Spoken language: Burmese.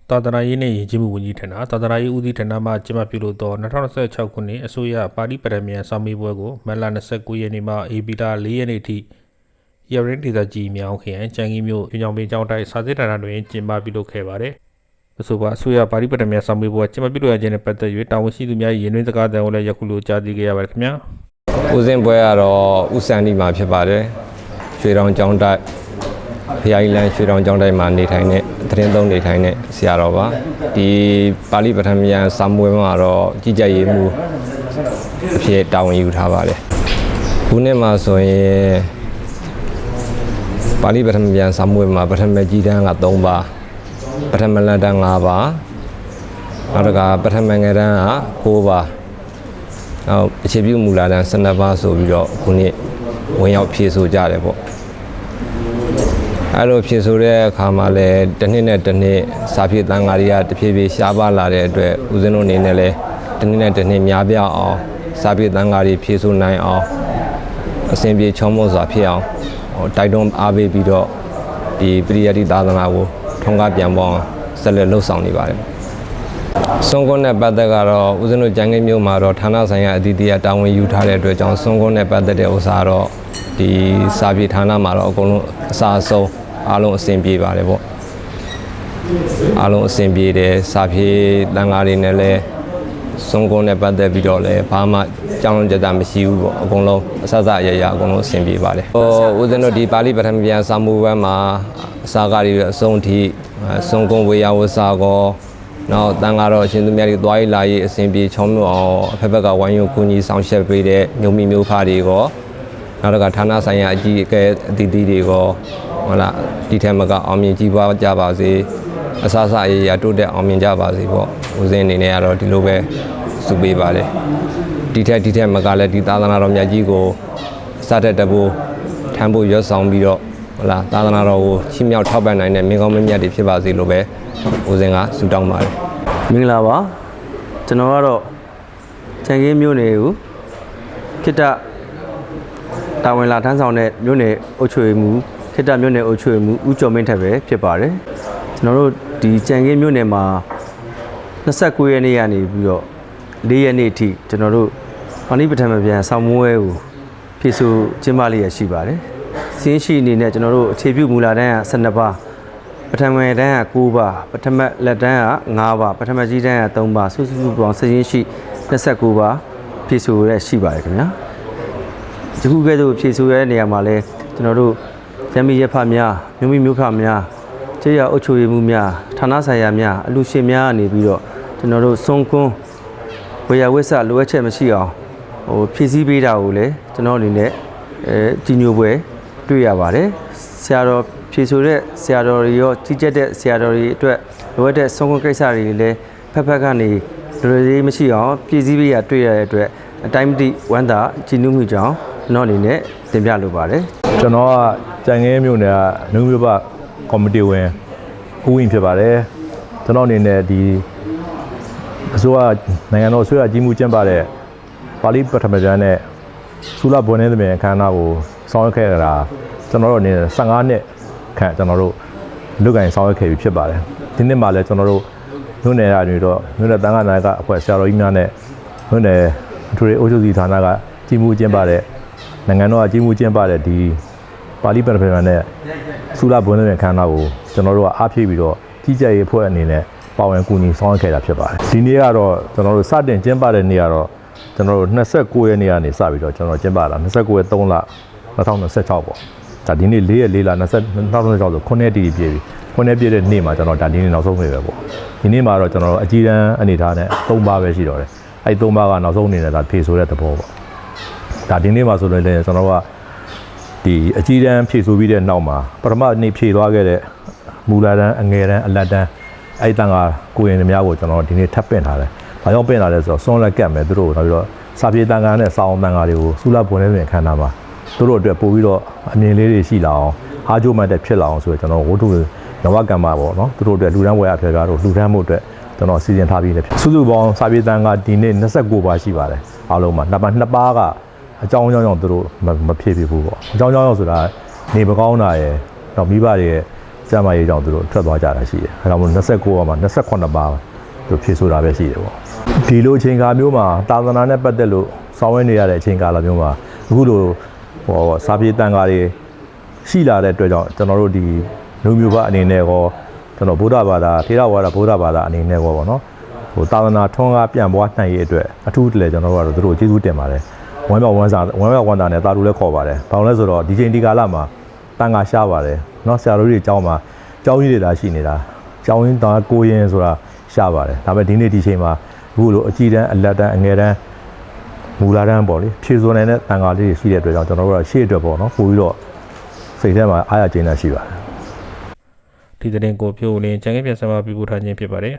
သာသနာရေးနဲ့ယဉ်ကျေးမှုဝန်ကြီးဌာနသာသနာရေးဦးစီးဌာနမှကျင်းပပြုလုပ်သော2026ခုနှစ်အစိုးရပါတီပထမံဆောင်မေးပွဲကိုမတ်လ29ရက်နေ့မှဧပြီလ4ရက်နေ့ထိရရင်ဒေသကြီးမြောင်ခရိုင်ကျန်းကီမြို့ညောင်ပင်ကျောင်းတိုက်စာစစ်ဌာနတွင်ကျင်းပပြုလုပ်ခဲ့ပါတယ်။အဆိုပါအစိုးရပါတီပထမံဆောင်မေးပွဲကျင်းပပြုလုပ်ရခြင်းနဲ့ပတ်သက်၍တာဝန်ရှိသူများ၏ရင်းနှီးစကားသံကိုလည်းယခုလိုကြားသိခဲ့ရပါတယ်ခင်ဗျာ။ဦးစင်ပွဲကတော့ဦးစံဒီမှာဖြစ်ပါတယ်။ရွှေတောင်ကျောင်းတိုက်ဖျားကြီးလန်းရွှေတောင်ကျောင်းတိုက်မှာနေထိုင်တဲ့သတင်းသုံးနေထိုင်တဲ့ဆရာတော်ပါဒီပါဠိပထမယံစာမွေးမှာတော့ကြီးကြပ်ရေးမှုအဖြစ်တာဝန်ယူထားပါတယ်ခုနှစ်မှာဆိုရင်ပါဠိပထမယံစာမွေးမှာပထမကြီးတန်းက3ပါပထမလက်တန်း5ပါနောက်တစ်ခါပထမငယ်တန်းက9ပါနောက်အခြေပြုမူလာတန်း12ပါဆိုပြီးတော့ခုနှစ်ဝင်ရောက်ဖြည့်ဆို့ကြတယ်ပေါ့အဲ့လိုဖြစ်ဆိုတဲ့အခါမှာလည်းတစ်နှစ်နဲ့တစ်နှစ်စာဖြည့်တန်ဃာတွေကတဖြည်းဖြည်းရှားပါလာတဲ့အတွက်ဦးဇင်းတို့အနေနဲ့လည်းတစ်နှစ်နဲ့တစ်နှစ်များပြားအောင်စာဖြည့်တန်ဃာတွေဖြည့်ဆို့နိုင်အောင်အစဉ်ပြေချောမွန်စွာဖြစ်အောင်တိုက်တွန်းအားပေးပြီးတော့ဒီပရိယတ္တိသာသနာကိုထုံးကားပြန်ပေါင်းဆက်လက်လှုပ်ဆောင်နေပါတယ်စွန်ကွန်းနဲ့ပတ်သက်ကတော့ဦးဇင်းတို့ကျန်းကင်းမြို့မှာတော့ဌာနဆိုင်ရာအသီးသီးတာဝန်ယူထားတဲ့အတွက်ကြောင့်စွန်ကွန်းနဲ့ပတ်သက်တဲ့ဥစ္စာတော့ဒီစာပြေဌာနမှာတော့အကုန်လုံးအစားအဆုံးအားလုံးအဆင်ပြေပါတယ်ပေါ့အားလုံးအဆင်ပြေတယ်စာပြေတန်ဃာတွေနဲ့လည်းစွန်ကွန်းနဲ့ပတ်သက်ပြီးတော့လည်းဘာမှကြောင်းလုံးကြတာမရှိဘူးပေါ့အကုန်လုံးအဆအရရအကုန်လုံးအဆင်ပြေပါတယ်ဦးဇင်းတို့ဒီပါဠိပထမပြန်စာမူဘက်မှာအစာကားတွေအဆုံးထိစွန်ကွန်းဝေယဝစာကောနောက်တန်ဃာတော်အရှင်သူများတွေသွားရေးလာရေးအဆင်ပြေချောမွန်အောင်အဖက်ဖက်ကဝိုင်းရုံကူညီဆောင်ရွက်ပေးတဲ့မြို့မိမြို့ဖတွေကောနောက်တစ်ခါဌာနဆိုင်ရာအကြီးအကဲအသီးသီးတွေကောဟုတ်လားဒီထက်မကအောင်မြင်ကြီးပွားကြပါစေအဆအရရတိုးတက်အောင်မြင်ကြပါစေပေါ့ဦးဇင်းအနေနဲ့ကတော့ဒီလိုပဲစုပေးပါလေဒီထက်မကလည်းဒီသာသနာတော်မြတ်ကြီးကိုစတဲ့တဖို့ထမ်းဖို့ရွတ်ဆောင်ပြီးတော့ဟုတ်လားသာသနာတော်ကိုချီးမြှောက်ထောက်ပံ့နိုင်တဲ့မင်းကောင်းမင်းမြတ်တွေဖြစ်ပါစေလို့ပဲဦးဇင်းကဆုတောင်းပါတယ်မင်္ဂလာပါကျွန်တော်ကတော့ချန်ကင်းမြို့နယ်ကိုခိတ္တတာဝန်လာထမ်းဆောင်တဲ့မြို့နယ်အုပ်ချုပ်ရေးမှူးခိတ္တမြို့နယ်အုပ်ချုပ်ရေးမှူးဦးကျော်မင်းထက်ပဲဖြစ်ပါတယ်ကျွန်တော်တို့ဒီချန်ကင်းမြို့နယ်မှာ29ရက်နေ့ကနေပြီးတော့4ရက်နေ့အထိကျွန်တော်တို့ပါဠိပထမပြန်ဆောင်းမွေးကိုဖြည့်ဆို့ကျင်းပလျက်ရှိပါတယ်စီးရှိအနေနဲ့ကျွန်တော်တို့အခြေပြုမူလာတန်းက12ပါပထမတန်းက9ပါပထမလက်တန်းက5ပါပထမကြီးတန်းက3ပါစုစုပေါင်းစရင်းရှိ29ပါဖြည့်ဆို့ရရှိပါတယ်ခင်ဗျာဒီခုကဲ့သို့ဖြည့်ဆို့ရတဲ့နေရာမှာလဲကျွန်တော်တို့ရမီရဖများမြို့မိမြို့ဖများကျေးရွာအုပ်ချုပ်ရေးမှူးများဌာနဆိုင်ရာများအလူရှင်များကနေပြီးတော့ကျွန်တော်တို့စွန်ကွန်းဝေယဝိဆလိုအပ်ချက်မရှိအောင်ဖြည့်ဆည်းပေးတာကိုလည်းကျွန်တော်အနေနဲ့ကြီးညိုပွဲတွေ့ရပါတယ်ဆရာတော်ဖြည့်ဆိုတဲ့ဆရာတော်တွေရောကြီးကျက်တဲ့ဆရာတော်တွေအတွက်လိုအပ်တဲ့စွန်ကွန်းကိစ္စတွေလည်းဖက်ကနေလွယ်လေးမရှိအောင်ဖြည့်ဆည်းပေးရတွေ့ရတဲ့အတွက်အတိုင်းမတိဝမ်းသာကြည်နူးမှုကြောင့်ကျွန်တော်အနေနဲ့တင်ပြလိုပါတယ်ကျွန်တော်ကကြံငယ်မြို့နယ်ကနုံမြို့ပကော်မတီဝင်ဦးဝင်ဖြစ်ပါတယ်ကျွန်တော်အနေနဲ့ဒီအစိုးရနိုင်ငံတော်အစိုးရကြီးမှုကျင်းပတဲ့ပါဠိပထမကျမ်းနဲ့သုလဘွယ်နေသမီးအခမ်းအနားကိုဆောင်ရွက်ခဲ့တာကျွန်တော်တို့အနေနဲ့15နှစ်ခန့်ကျွန်တော်တို့လူကိုင်ဆောင်ရွက်ခဲ့ပြီးဖြစ်ပါတယ်ဒီနှစ်မှာလည်းကျွန်တော်တို့မြို့နယ်ရာတွေတော့မြို့နယ်တန်ခါနာကအဖွဲ့ဆရာတော်ကြီးများနဲ့မြို့နယ်အထူးအုပ်ချုပ်ရေးဌာနကကြီးမှုကျင်းပတဲ့နိုင်ငံတော်အကြီးမှုကျင်းပတဲ့ဒီပါဠိပထမကျမ်းနဲ့သုလဘွယ်နေသမီးအခမ်းအနားကိုကျွန်တော်တို့ကအားဖြည့်ပြီးတော့ကြီးကြပ်ရေးအဖွဲ့အနေနဲ့ပါဝင်ကူညီဆောင်ရွက်ခဲ့တာဖြစ်ပါတယ်ဒီနေ့ကတော့ကျွန်တော်တို့စတင်ကျင်းပတဲ့နေ့ကတော့ကျွန်တော်တို့29ရက်နေ့ကနေစပြီးတော့ကျွန်တော်ကျင်းပတာ29ရက်3လ2026ပေါ့ဒါဒီနေ့4ရက်4လ2026ဆို9ရက်တည်ပြည့်ပြီ9ရက်ပြည့်တဲ့နေ့မှာကျွန်တော်ဒါဒီနေ့နောက်ဆုံးနေ့ပဲပေါ့ဒီနေ့မှာတော့ကျွန်တော်တို့အကြီးတန်းအနေထားနဲ့3ပါးပဲရှိတော့တယ်အဲ့3ပါးကနောက်ဆုံးအနေနဲ့ဒါဖြည့်ဆိုတဲ့သဘောပေါ့ဒါဒီနေ့မှာဆိုလို့လည်းကျွန်တော်တို့ကဒီအကြီးတန်းဖြည့်ဆိုပြီးတဲ့နောက်မှာပထမနေ့ဖြည့်သွားခဲ့တဲ့မူလာတန်းအငယ်တန်းအလတ်တန်းအဲ့တန်ကကိုရင်များကိုကျွန်တော်ဒီနေ့ထပ်ပင့်ထားတယ်။ဘာကြောင့်ပင့်လာလဲဆိုတော့စွန်းလက်ကတ်မယ်သူတို့နောက်ပြီးတော့စာပြေတန်ကနဲ့စာအောင်တန်ကတွေကိုစူလာပွန်နေခန္ဓာမှာသူတို့အတွက်ပို့ပြီးတော့အမြင်လေးတွေရှိလာအောင်အားကျိုးမှတ်တဲ့ဖြစ်လာအောင်ဆိုတော့ကျွန်တော်ဝတ္ထုနဝကံမှာပေါ့နော်သူတို့အတွက်လူတန်းဝယ်အဖျက်ကားတို့လူတန်းမှုအတွက်ကျွန်တော်စီစဉ်ထားပြီးနေဖြစ်စုစုပေါင်းစာပြေတန်ကဒီနေ့29ပါးရှိပါတယ်အားလုံးမှာနှစ်ပါးကအကြောင်းကြောင့်သူတို့မဖြစ်ဖြစ်ဘူးပေါ့အကြောင်းကြောင့်ဆိုတာနေမကောင်းတာရယ်တော့မိဘတွေရဲ့ ကျမ်းမာရေးကြောင့်သူတို့ထွက်သွားကြတာရှိတယ်အဲဒါမှမဟုတ်29မှာ28ပါသူဖြည့်ဆိုတာပဲရှိတယ်ပေါ့ဒီလိုအချိန်ကာမျိုးမှာသာသနာနဲ့ပတ်သက်လို့ဆောင်ရွက်နေရတဲ့အချိန်ကာလမျိုးမှာအခုလိုစာပြေတန်ခါတွေရှိလာတဲ့အတွက်ကြောင့်ကျွန်တော်တို့ဒီလူမျိုးဘအနေနဲ့ရောကျွန်တော်ဗုဒ္ဓဘာသာထေရဝါဒဗုဒ္ဓဘာသာအနေနဲ့ရောပေါ့နော်သာသနာထွန်းကားပြန်ပွားနိုင်ရေးအတွက်အထူးတလဲကျွန်တော်တို့ကတော့သူတို့ကျေးဇူးတင်ပါတယ်ဝမ်းမြောက်ဝမ်းသာနဲ့တာတူလည်းခေါ်ပါတယ်ဘာလို့လဲဆိုတော့ဒီချိန်ဒီကာလမှာတန်ခါရှားပါတယ်เนาะဆရာတို့တွေအကြောင်းမှာအကြောင်းကြီးတွေဒါရှိနေတာအကြောင်းရင်းသားကိုရင်ဆိုတာရှားပါတယ်ဒါပေမဲ့ဒီနေ့ဒီချိန်မှာအခုလိုအကြည်တန်းအလက်တန်းအငယ်တန်းမူလာတန်းပေါ့လေဖြည့်စွန်နိုင်တဲ့တန်ခါလေးတွေရှိတဲ့အတွက်ကြောင့်ကျွန်တော်တို့ကရှေ့အတွက်ပေါ့နော်ပို့ပြီးတော့စိတ်ထဲမှာအားရကျဉ်းတာရှိပါတယ်ဒီသတင်းကိုဖြိုးလင်းကျန်ခဲ့ပြန်ဆက်မပြပို့ထားခြင်းဖြစ်ပါတယ်